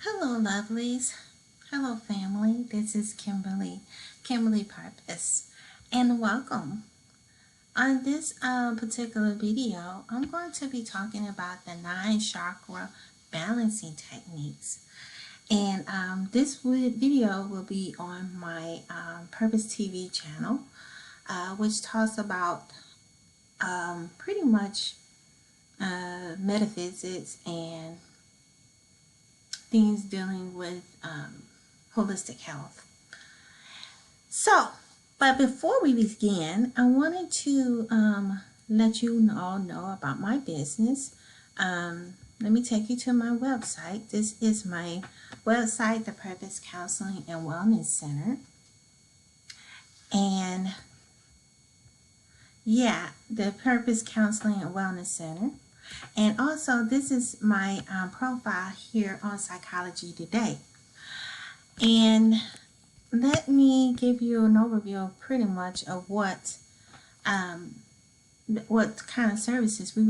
Hello, lovelies. Hello, family. This is Kimberly, Kimberly Purpoz, and welcome. On this particular video, I'm going to be talking about the 9 chakra balancing techniques. And this video will be on my Purpoz TV channel, which talks about pretty much metaphysics and things dealing with holistic health. So, but before we begin, I wanted to let you all know about my business. Let me take you to my website. This is my website, the Purpoz Counseling and Wellness Center. And yeah, the Purpoz Counseling and Wellness Center. And also, this is my profile here on Psychology Today. And let me give you an overview of pretty much of what kind of services we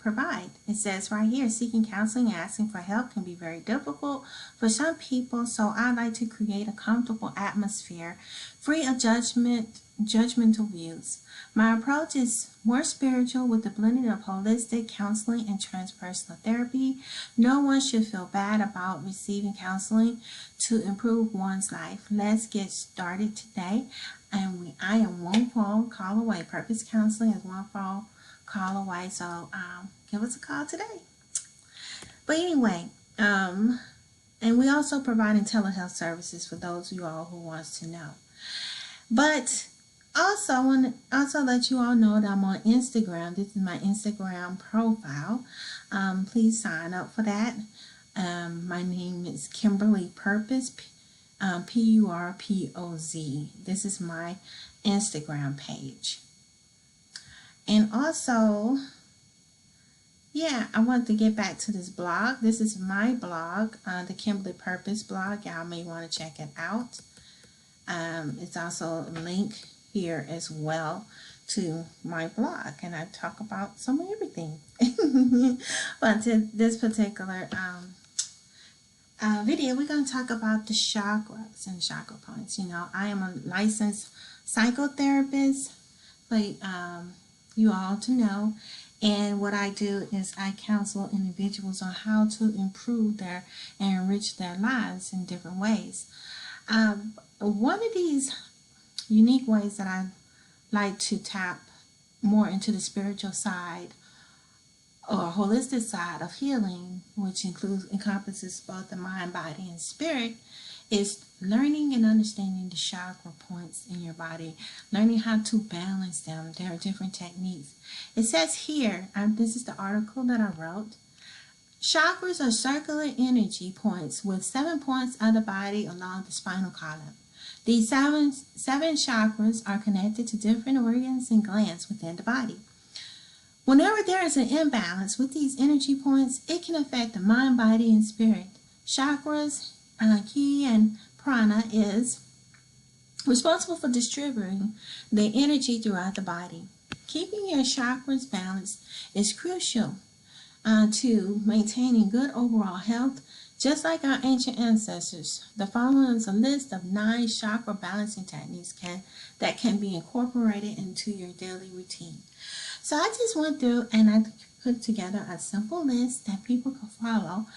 provide. It says right here, seeking counseling and asking for help can be very difficult for some people, so I like to create a comfortable atmosphere, free of judgmental views. My approach is more spiritual with a blending of holistic counseling and transpersonal therapy. No one should feel bad about receiving counseling to improve one's life. Let's get started today. And I am one phone call away. Purpoz Counseling is one phone call away. So give us a call today. But anyway, and we also provide telehealth services for those of you all who wants to know. But also, I want to let you all know that I'm on Instagram. This is my Instagram profile. Please sign up for that. My name is Kimberly Purpoz, Purpoz. This is my Instagram page. And also, yeah, I want to get back to this blog. This is my blog, the Kimberly Purpoz blog. Y'all may want to check it out. It's also a link here as well to my blog, and I talk about some of everything. But to this particular video, we're going to talk about the chakras and chakra points. You know, I am a licensed psychotherapist, but you all to know. And what I do is I counsel individuals on how to improve their and enrich their lives in different ways. One of these unique ways that I like to tap more into the spiritual side or holistic side of healing, which encompasses both the mind, body, and spirit, is learning and understanding the chakra points in your body, learning how to balance them. There are different techniques. It says here, this is the article that I wrote, chakras are circular energy points with 7 points of the body along the spinal column. These seven chakras are connected to different organs and glands within the body. Whenever there is an imbalance with these energy points, it can affect the mind, body, and spirit. Chakras, ki and prana, is responsible for distributing the energy throughout the body. Keeping your chakras balanced is crucial to maintaining good overall health. Just like our ancient ancestors, the following is a list of 9 chakra balancing techniques that can be incorporated into your daily routine. So I just went through and I put together a simple list that people can follow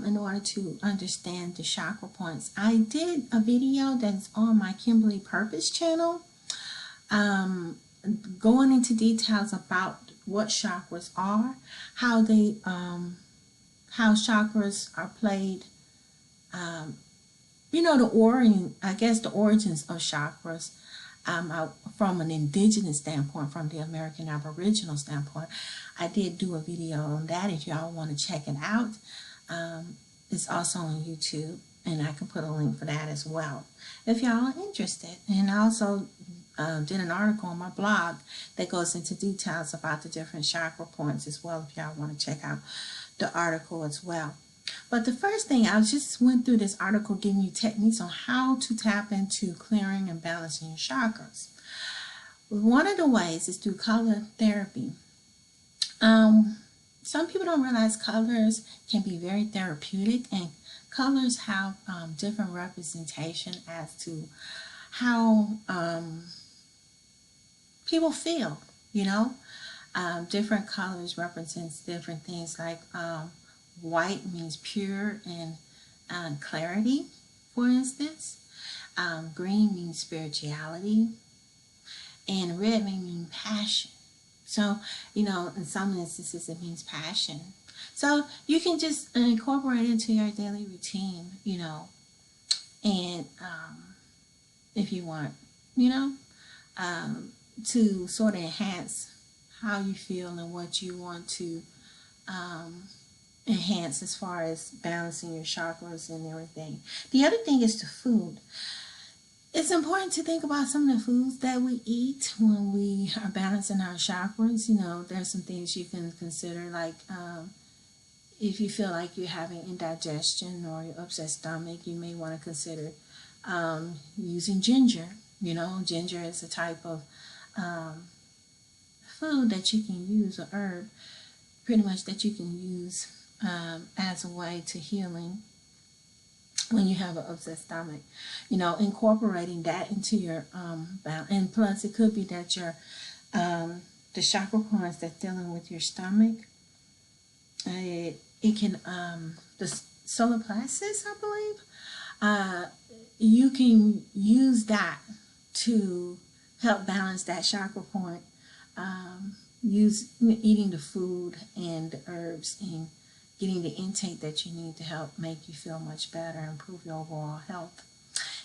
in order to understand the chakra points. I did a video that's on my Kimberly Purpoz channel, going into details about what chakras are, how chakras are played, the origins of chakras from an indigenous standpoint, from the American Aboriginal standpoint. I did do a video on that if y'all want to check it out. It's also on YouTube, and I can put a link for that as well if y'all are interested. And I also did an article on my blog that goes into details about the different chakra points as well if y'all want to check out the article as well. But the first thing, I just went through this article giving you techniques on how to tap into clearing and balancing your chakras. One of the ways is through color therapy. some people don't realize colors can be very therapeutic, and colors have different representation as to how people feel, you know. Different colors represents different things, like white means pure and clarity, for instance. Green means spirituality, and red may mean passion. So, you know, in some instances it means passion. So you can just incorporate it into your daily routine, you know, and if you want, you know, to sort of enhance how you feel and what you want to enhance as far as balancing your chakras and everything. The other thing is the food. It's important to think about some of the foods that we eat when we are balancing our chakras. You know, there's some things you can consider, like if you feel like you're having indigestion or your upset stomach, you may want to consider using ginger. You know, ginger is a type of food that you can use, a herb, pretty much, that you can use as a way to healing when you have an upset stomach. You know, incorporating that into your balance. And plus, it could be that your the chakra points that's dealing with your stomach, it can the solar plexus, I believe, you can use that to help balance that chakra point. Use eating the food and the herbs and getting the intake that you need to help make you feel much better, improve your overall health.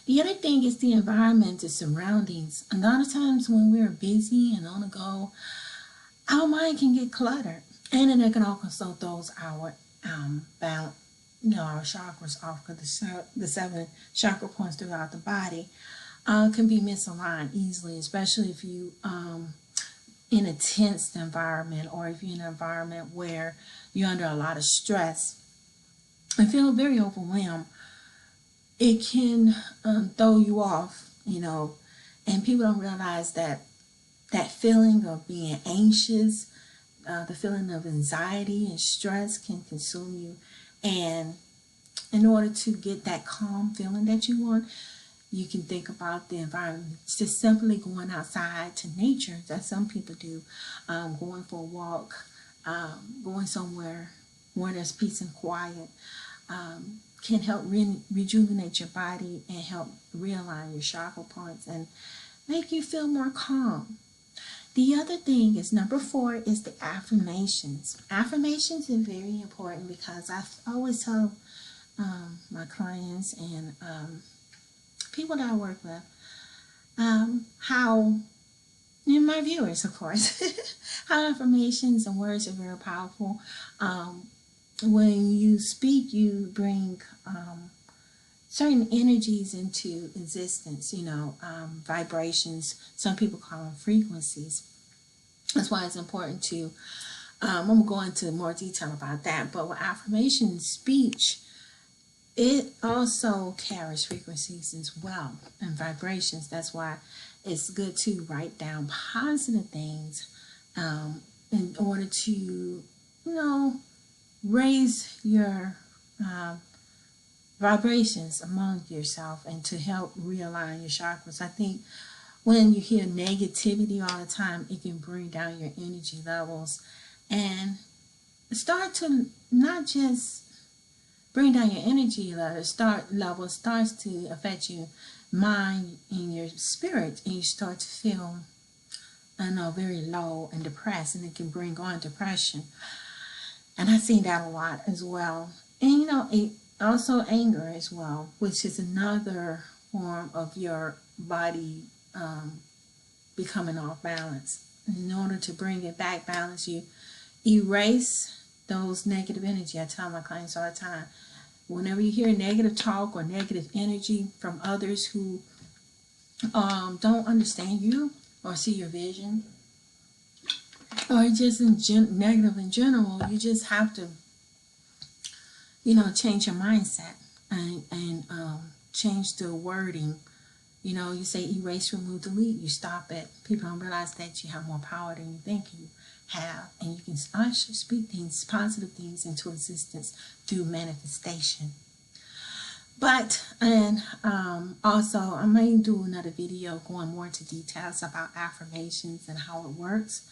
The other thing is the environment, the surroundings. A lot of times when we're busy and on the go, our mind can get cluttered, and then it can also throw our balance, you know, our chakras off, because the 7 chakra points throughout the body can be misaligned easily, especially if you in a tense environment, or if you're in an environment where you're under a lot of stress and feel very overwhelmed. It can throw you off, you know, and people don't realize that that feeling of being anxious, the feeling of anxiety and stress can consume you. And in order to get that calm feeling that you want, you can think about the environment. It's just simply going outside to nature, that some people do, going for a walk, going somewhere where there's peace and quiet, can help rejuvenate your body and help realign your chakra points and make you feel more calm. The other thing is, number 4 is the affirmations. Affirmations are very important, because I always tell my clients and people that I work with, how, and my viewers, of course, how affirmations and words are very powerful. When you speak, you bring certain energies into existence, you know, vibrations. Some people call them frequencies. That's why it's important to, I'm going to go into more detail about that, but with affirmation speech, it also carries frequencies as well and vibrations. That's why it's good to write down positive things in order to, you know, raise your vibrations among yourself and to help realign your chakras. I think when you hear negativity all the time, it can bring down your energy levels and start to not just bring down your energy level starts to affect your mind and your spirit, and you start to feel, I know, very low and depressed, and it can bring on depression. And I've seen that a lot as well. And you know, also anger as well, which is another form of your body becoming off balance. In order to bring it back balance, you erase those negative energy. I tell my clients all the time, whenever you hear negative talk or negative energy from others who don't understand you or see your vision, or just negative in general, you just have to, you know, change your mindset and change the wording You know, you say erase, remove, delete, you stop it. People don't realize that you have more power than you think you have, and you can speak things, positive things into existence through manifestation. But, and also, I may do another video going more into details about affirmations and how it works.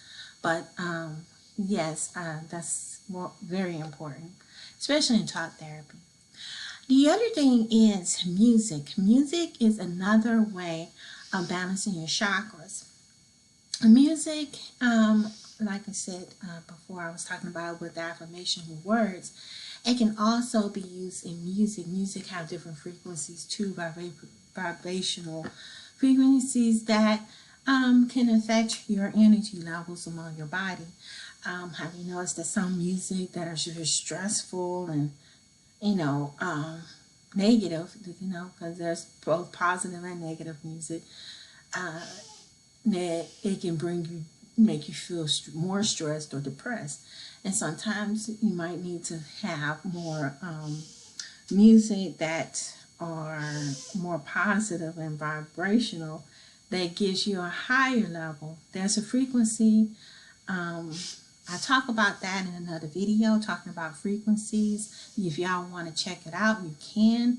But yes, that's very important, especially in talk therapy. The other thing is music. Music is another way of balancing your chakras. Music, like I said before, I was talking about with affirmation words, it can also be used in music. Music have different frequencies too, vibrational frequencies that can affect your energy levels among your body. Have you noticed that some music that are very stressful and negative, because there's both positive and negative music, that it can make you feel more stressed or depressed. And sometimes you might need to have more music that are more positive and vibrational that gives you a higher level. There's a frequency. I talk about that in another video, talking about frequencies. If y'all want to check it out, you can.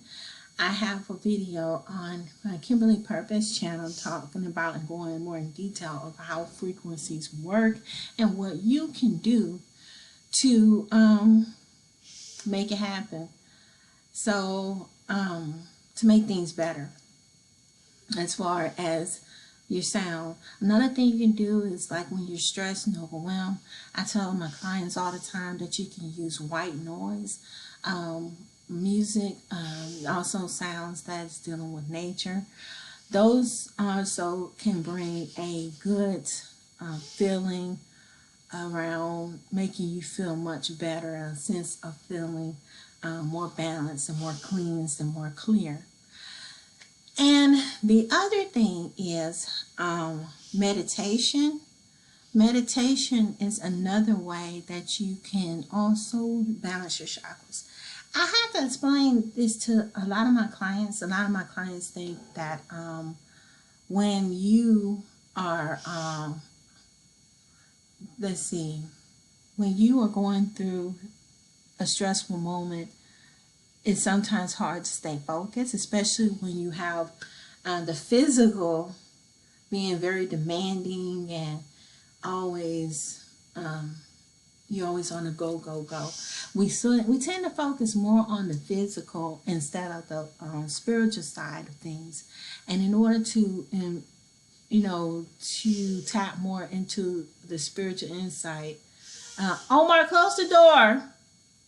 I have a video on my Kimberly Purpoz channel talking about and going more in detail of how frequencies work and what you can do to make it happen. So to make things better as far as your sound. Another thing you can do is, like when you're stressed and overwhelmed, I tell my clients all the time that you can use white noise music, also sounds that's dealing with nature. Those also can bring a good feeling around, making you feel much better, a sense of feeling more balanced and more cleansed and more clear. And the other thing is meditation. Meditation is another way that you can also balance your chakras. I have to explain this to a lot of my clients. A lot of my clients think that when you are, when you are going through a stressful moment, it's sometimes hard to stay focused, especially when you have the physical being very demanding and always you're always on a go, go, go. We tend to focus more on the physical instead of the spiritual side of things. And in order to, to tap more into the spiritual insight, Omar, close the door.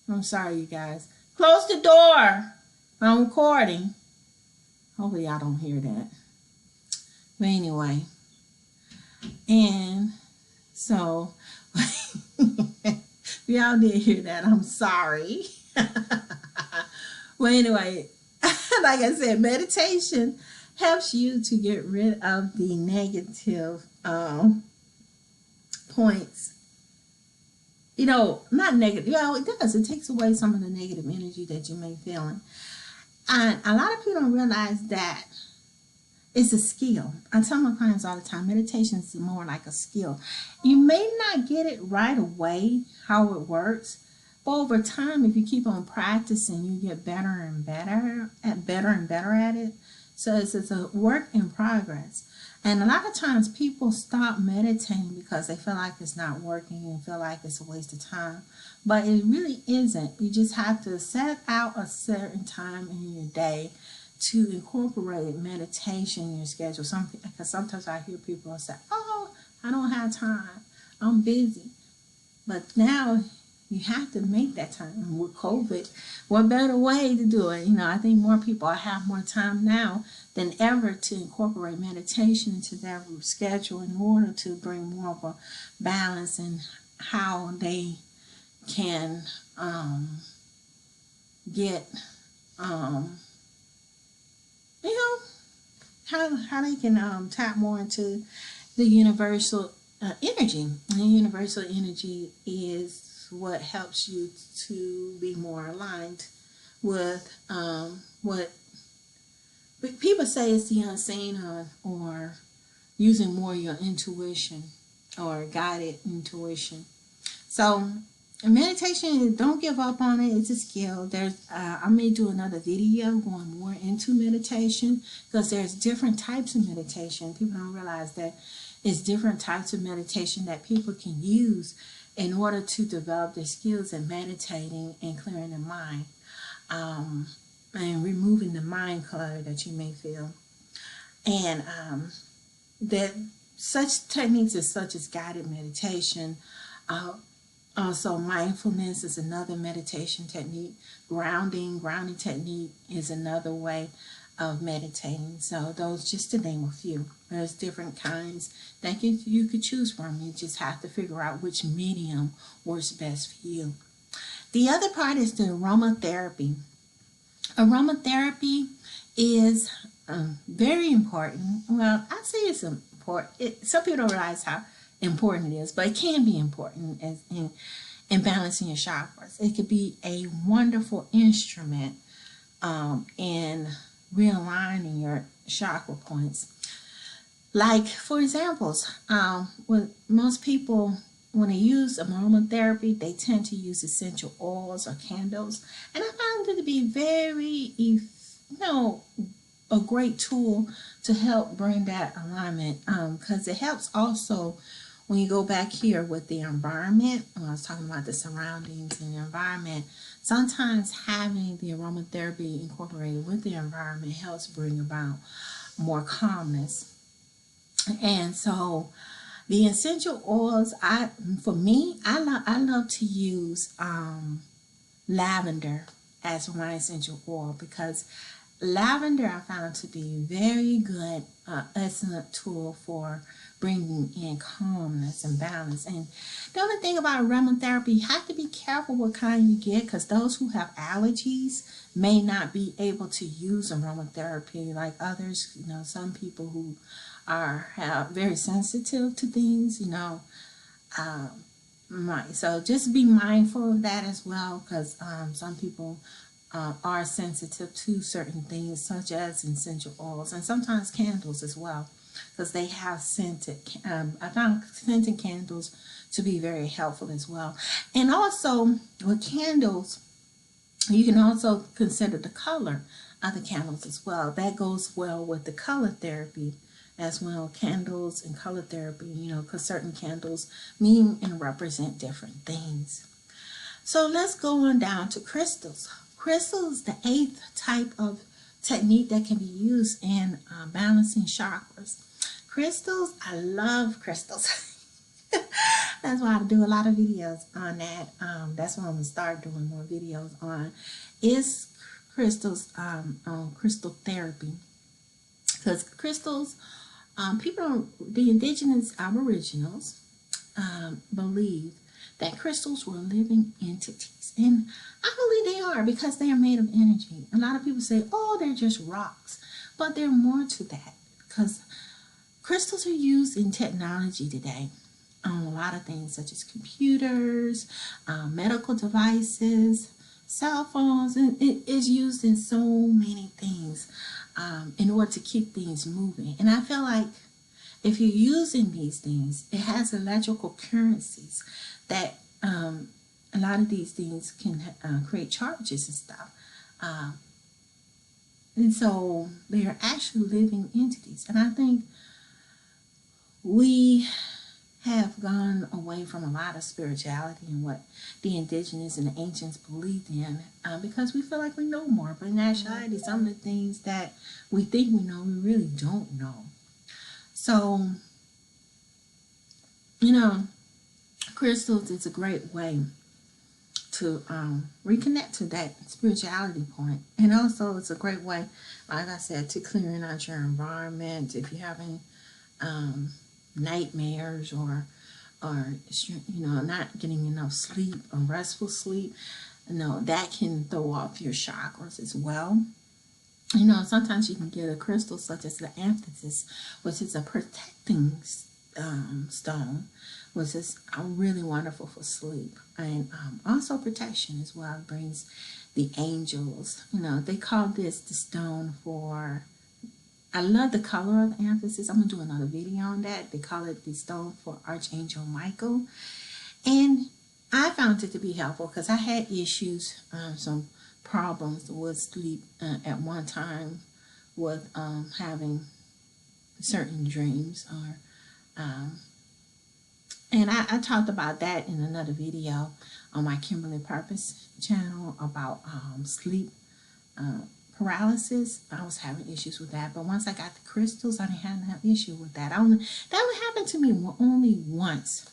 I'm sorry, you guys. Close the door. I'm recording. Hopefully y'all don't hear that. But anyway. And so, y'all did hear that. I'm sorry. Well, anyway, like I said, meditation helps you to get rid of the negative points. Not negative. Well, it does. It takes away some of the negative energy that you may feel. And a lot of people don't realize that it's a skill. I tell my clients all the time, meditation is more like a skill. You may not get it right away, how it works, but over time, if you keep on practicing, you get better and better at it. So it's a work in progress. And a lot of times people stop meditating because they feel like it's not working and feel like it's a waste of time. But it really isn't. You just have to set out a certain time in your day to incorporate meditation in your schedule. Because sometimes I hear people say, oh, I don't have time. I'm busy. But now you have to make that time. And with COVID, what better way to do it? I think more people have more time now than ever to incorporate meditation into their schedule in order to bring more of a balance in how they can get, how they can tap more into the universal energy. And the universal energy is what helps you to be more aligned with what people say it's the unseen, or using more your intuition or guided intuition. So meditation, don't give up on it. It's a skill. I may do another video going more into meditation, because there's different types of meditation. People don't realize that it's different types of meditation that people can use in order to develop their skills in meditating and clearing the mind, and removing the mind clutter that you may feel. And that such techniques as such as guided meditation, also mindfulness is another meditation technique. Grounding technique is another way of meditating. So those, just to name a few. There's different kinds that you could choose from. You just have to figure out which medium works best for you. The other part is the aromatherapy. Aromatherapy is very important. Well, I say it's important. Some people don't realize how important it is, but it can be important in balancing your chakras. It could be a wonderful instrument in realigning your chakra points. Like, for examples, with most people, when they use aromatherapy, they tend to use essential oils or candles, and I found it to be very, a great tool to help bring that alignment, because it helps also when you go back here with the environment. When I was talking about the surroundings and the environment, sometimes having the aromatherapy incorporated with the environment helps bring about more calmness. And so the essential oils, I love to use lavender as my essential oil, because lavender I found to be very good, excellent tool for bringing in calmness and balance. And the only thing about aromatherapy, you have to be careful what kind you get, because those who have allergies may not be able to use aromatherapy like others. Some people who are very sensitive to things, so just be mindful of that as well, because some people are sensitive to certain things, such as essential oils and sometimes candles as well, because they have scented. I found scented candles to be very helpful as well. And also with candles, you can also consider the color of the candles as well. That goes well with the color therapy as well. Candles and color therapy, because certain candles mean and represent different things. So let's go on down to crystals. Crystals, the 8th type of technique that can be used in balancing chakras. Crystals, I love crystals. That's why I do a lot of videos on that. That's what I'm going to start doing more videos on, is crystals, on crystal therapy. Because crystals, the indigenous aboriginals believe that crystals were living entities. And I believe they are, because they are made of energy. A lot of people say, oh, they're just rocks. But they're more to that, because crystals are used in technology today on a lot of things, such as computers, medical devices, cell phones, and it is used in so many things in order to keep things moving. And I feel like if you're using these things, it has electrical currencies that a lot of these things can create charges and stuff. And so they are actually living entities. And I think we have gone away from a lot of spirituality and what the indigenous and the ancients believed in, because we feel like we know more. But in actuality, some of the things that we think we know, we really don't know. So, crystals is a great way to reconnect to that spirituality point. And also it's a great way, like I said, to clearing out your environment. If you're having nightmares or not getting enough sleep or restful sleep, that can throw off your chakras as well. Sometimes you can get a crystal such as the amethyst, which is a protecting stone, which is really wonderful for sleep, and also protection as well. It brings the angels. They call this the stone for I love the color of the amethyst. I'm going to do another video on that. They call it the stone for Archangel Michael. And I found it to be helpful because I had issues, some problems with sleep at one time with having certain dreams. And I talked about that in another video on my Kimberly Purpoz channel about sleep paralysis. I was having issues with that, but once I got the crystals, I didn't have no issue with that. That would happen to me only once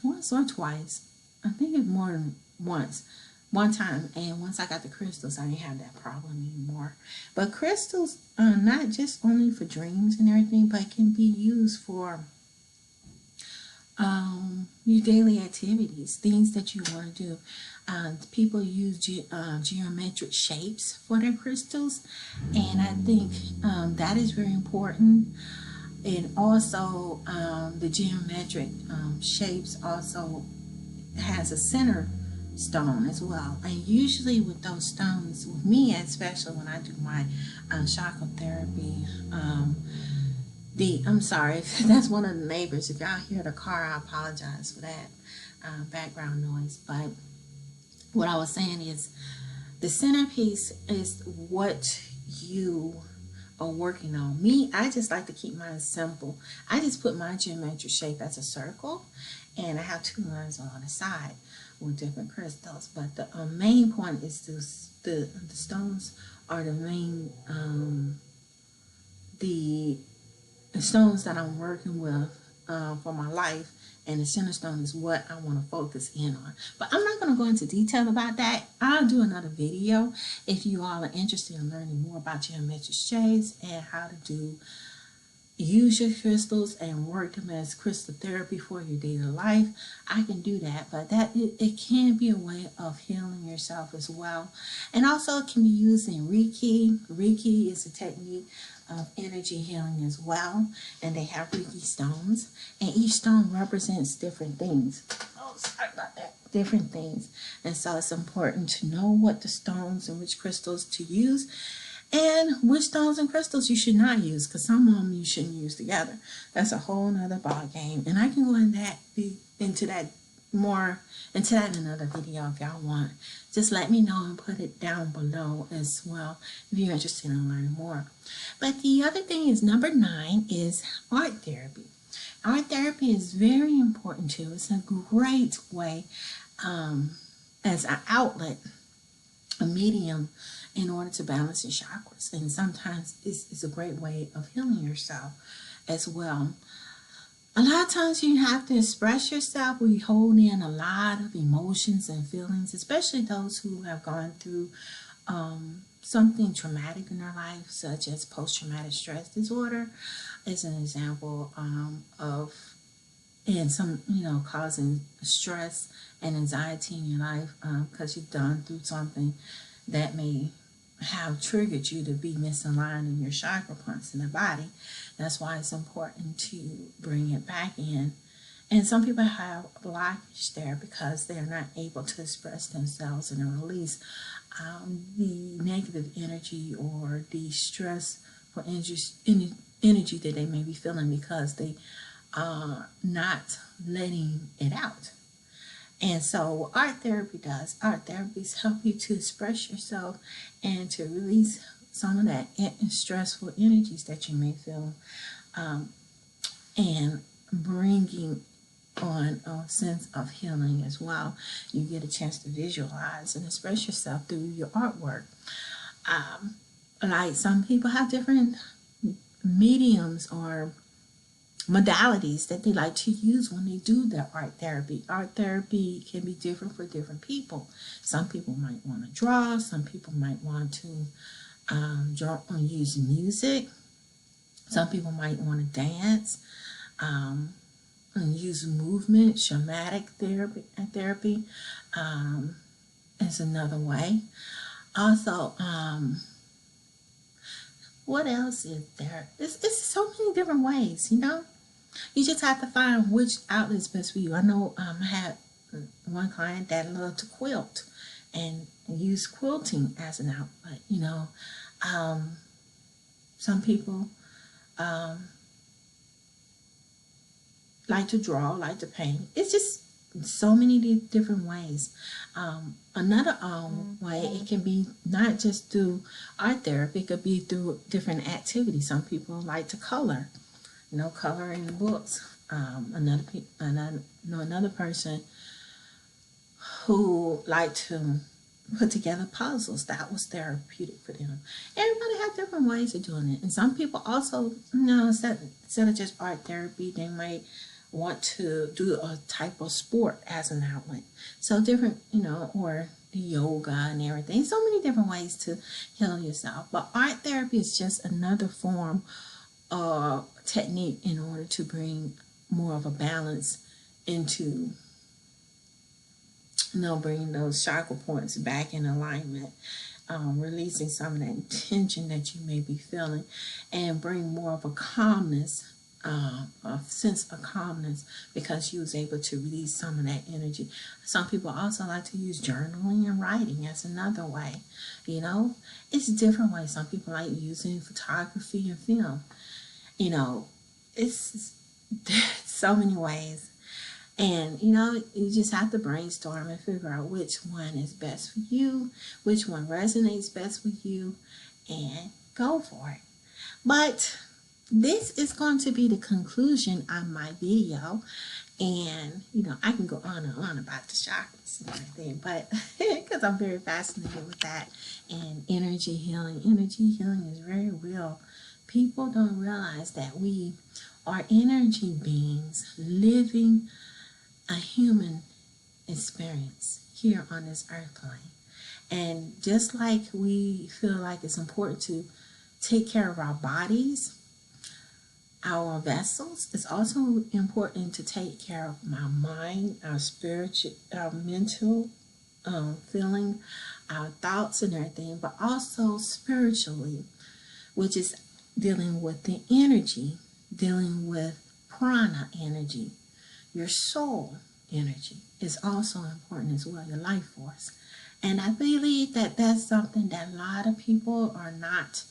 or twice. I think it's more than one time, and once I got the crystals, I didn't have that problem anymore. But crystals are not just only for dreams and everything, but can be used for your daily activities, things that you want to do. People use geometric shapes for their crystals, and I think that is very important. And also the geometric shapes also has a center stone as well. And usually with those stones, with me especially when I do my chakra therapy, I'm sorry, that's one of the neighbors. If y'all hear the car, I apologize for that background noise. But what I was saying is the centerpiece is what you are working on. Me, I just like to keep mine simple. I just put my geometric shape as a circle, and I have 2 lines on the side with different crystals. But the main point is the stones are the main the stones that I'm working with for my life, and the center stone is what I want to focus in on. But I'm not going to go into detail about that. I'll do another video if you all are interested in learning more about geometric shapes and how to use your crystals and work them as crystal therapy for your daily life. I can do that, but it can be a way of healing yourself as well. And also it can be used in Reiki. Reiki is a technique of energy healing as well, and they have Reiki stones, and each stone represents different things. Oh, sorry about that. Different things. And so it's important to know what the stones and which crystals to use, and which stones and crystals you should not use, because some of them you shouldn't use together. That's a whole nother ball game, and I can go into that in another video if y'all want. Just let me know and put it down below as well if you're interested in learning more. But the other thing is, number 9 is art therapy. Art therapy is very important too. It's a great way as an outlet, a medium in order to balance your chakras. And sometimes it's a great way of healing yourself as well. A lot of times you have to express yourself. We hold in a lot of emotions and feelings, especially those who have gone through something traumatic in their life, such as post-traumatic stress disorder is an example and some, causing stress and anxiety in your life because you've gone through something that may have triggered you to be misaligned in your chakra points in the body. That's why it's important to bring it back in. And some people have a blockage there because they're not able to express themselves and release the negative energy or the stress for energy that they may be feeling because they are not letting it out. And so what art therapy does, art therapies help you to express yourself and to release some of that stressful energies that you may feel, and bringing on a sense of healing as well. You get a chance to visualize and express yourself through your artwork. Like some people have different mediums or modalities that they like to use when they do their art therapy. Art therapy can be different for different people. Some people might want to draw. Some people might want to use music. Some people might want to dance and use movement. Shamanic therapy is another way. Also, what else is there? It's so many different ways, You just have to find which outlet is best for you. I know I had one client that loved to quilt and use quilting as an outlet, Some people like to draw, like to paint. It's just so many different ways. Another way, it can be not just through art therapy, it could be through different activities. Some people like to color, color in books. Another person who liked to put together puzzles. That was therapeutic for them. Everybody had different ways of doing it. And some people also, instead of just art therapy, they might want to do a type of sport as an outlet. So different, or the yoga and everything. So many different ways to heal yourself. But art therapy is just another form of technique in order to bring more of a balance into, bringing those chakra points back in alignment, releasing some of that tension that you may be feeling, and bring more of a calmness, a sense of calmness, because you was able to release some of that energy. Some people also like to use journaling and writing as another way. It's different ways. Some people like using photography and film. It's so many ways. And, you just have to brainstorm and figure out which one is best for you, which one resonates best with you, and go for it. But this is going to be the conclusion of my video. And, I can go on and on about the chakras and everything, but because I'm very fascinated with that. And energy healing. Energy healing is very real. People don't realize that we are energy beings living a human experience here on this earth plane. And just like we feel like it's important to take care of our bodies, our vessels, it's also important to take care of our mind, our spiritual, our mental feeling, our thoughts and everything, but also spiritually, which is dealing with the energy, dealing with prana energy. Your soul energy is also important as well, your life force. And I believe that that's something that a lot of people are not,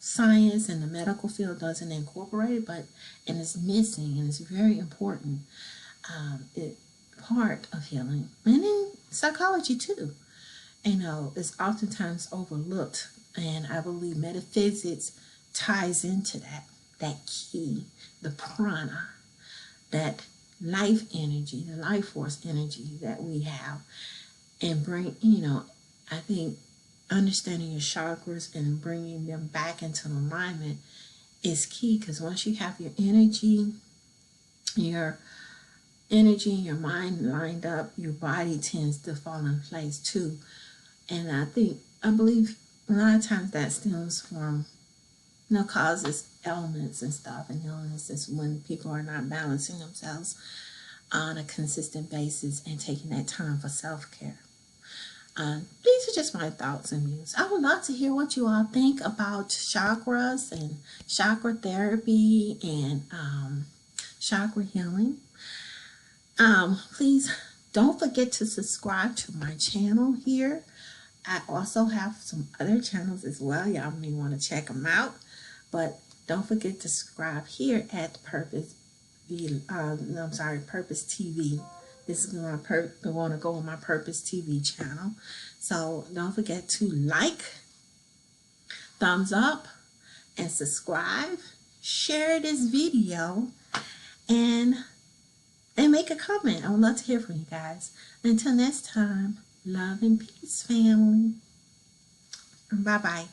science and the medical field doesn't incorporate, and it's missing, and it's very important part of healing. And in psychology too, it's oftentimes overlooked. And I believe metaphysics ties into that key, the prana, that life energy, the life force energy that we have, and bring, I think understanding your chakras and bringing them back into alignment is key, because once you have your energy and your mind lined up, your body tends to fall in place too. And I believe a lot of times that stems from causes ailments and stuff and illnesses when people are not balancing themselves on a consistent basis and taking that time for self-care. These are just my thoughts and views. I would love to hear what you all think about chakras and chakra therapy and chakra healing. Please don't forget to subscribe to my channel here. I also have some other channels as well. Y'all may want to check them out. But don't forget to subscribe here at Purpoz TV. This is going to go on my Purpoz TV channel. So don't forget to like, thumbs up, and subscribe. Share this video and make a comment. I would love to hear from you guys. Until next time, love and peace, family. Bye-bye.